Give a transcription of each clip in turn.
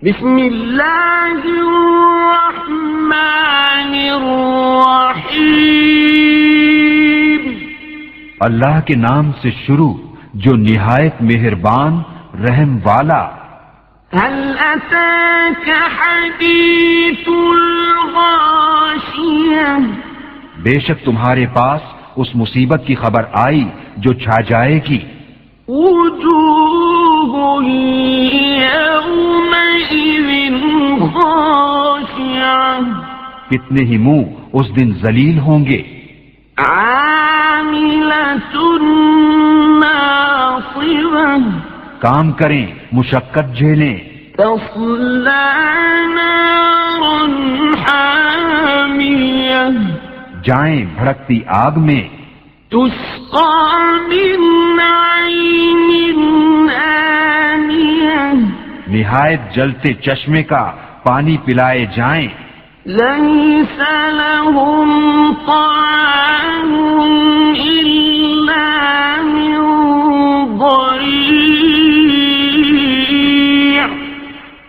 بسم اللہ الرحمن الرحیم، اللہ کے نام سے شروع جو نہایت مہربان رحم والا۔ هل أتاك حديث الغاشية، بے شک تمہارے پاس اس مصیبت کی خبر آئی جو چھا جائے گی۔ وجوه يومئذ خاشعة، کتنے ہی منہ اس دن ذلیل ہوں گے۔ عاملة ناصبة، کام کریں، مشقت جھیلیں۔ تصلى نارا حامية، جائیں بھڑکتی آگ میں۔ تسقى من عين آنية، نہایت جلتے چشمے کا پانی پلائے جائیں۔ ليس لهم طعام إلا من ضريع،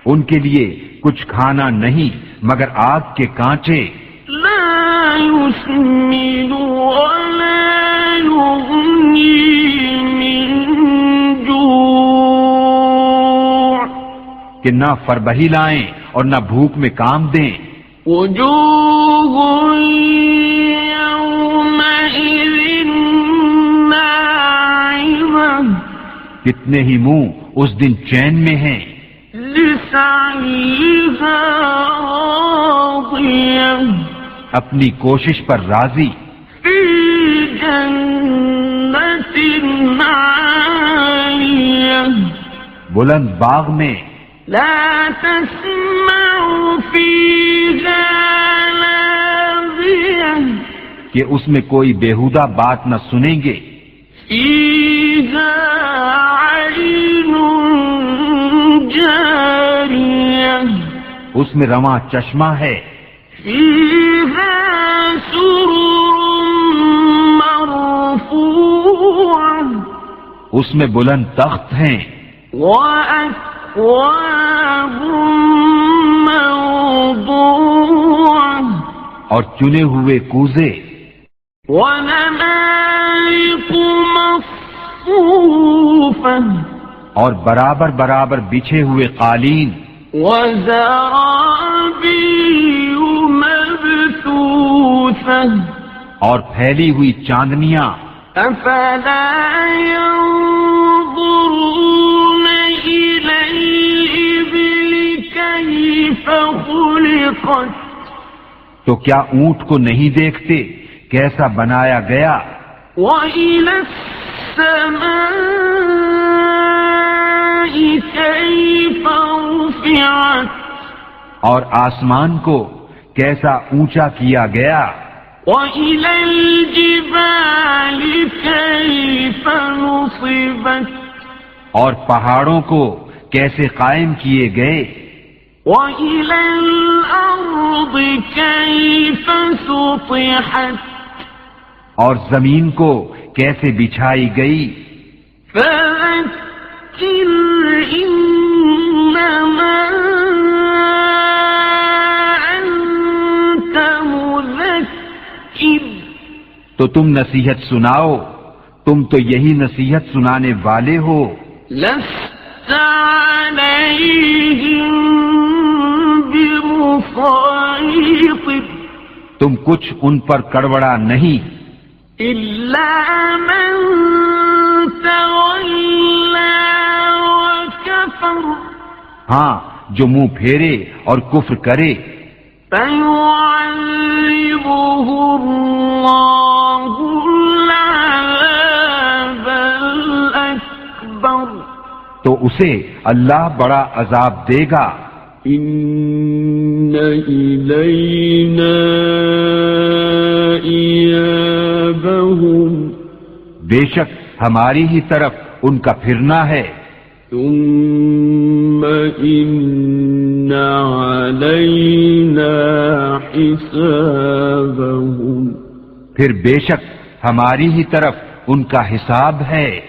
ان کے لیے کچھ کھانا نہیں مگر آگ کے کانٹے۔ لا يسمن ولا يغني من جوع، کہ نہ فربہی لائیں اور نہ بھوک میں کام دیں۔ وجوه يومئذ ناعمة، کتنے ہی منہ اس دن چین میں ہیں۔ لسعيها راضية، اپنی کوشش پر راضی۔ في جنة عالية، بلند باغ میں۔ لا تسمع فيها لاغية، کہ اس میں کوئی بیہودہ بات نہ سنیں گے۔ فيها عين جارية، اس میں رواں چشمہ ہے۔ فيها سرر مرفوعة، اس میں بلند تخت ہیں۔ وأكواب موضوعة، اور چنے ہوئے کوزے۔ ونمارق مصفوفة، اور برابر برابر بچھے ہوئے قالین۔ وزرابي مبثوثة، اور پھیلی ہوئی چاندنیاں۔ أفلا ينظرون إلى الإبل كيف خلقت، تو کیا اونٹ کو نہیں دیکھتے کیسا بنایا گیا؟ وإلى السماء كيف رفعت، اور آسمان کو کیسا اونچا کیا گیا؟ وإلى الجبال كيف نصبت، اور پہاڑوں کو کیسے قائم کیے گئے؟ وإلى الأرض كيف سطحت، اور زمین کو کیسے بچھائی گئی؟ فذكر إنما أنت مذكر، تو تم نصیحت سناؤ، تم تو یہی نصیحت سنانے والے ہو۔ لست عليهم بمسيطر، تم کچھ ان پر کڑوڑا نہیں، إلا من تولى وكفر، ہاں جو منہ پھیرے اور کفر کرے۔ فيعذبه الله العذاب الأكبر، تو اسے اللہ بڑا عذاب دے گا۔ إن إلينا إيابهم، بے شک ہماری ہی طرف ان کا پھرنا ہے۔ ثم إن علينا حسابهم، پھر بے شک ہماری ہی طرف ان کا حساب ہے۔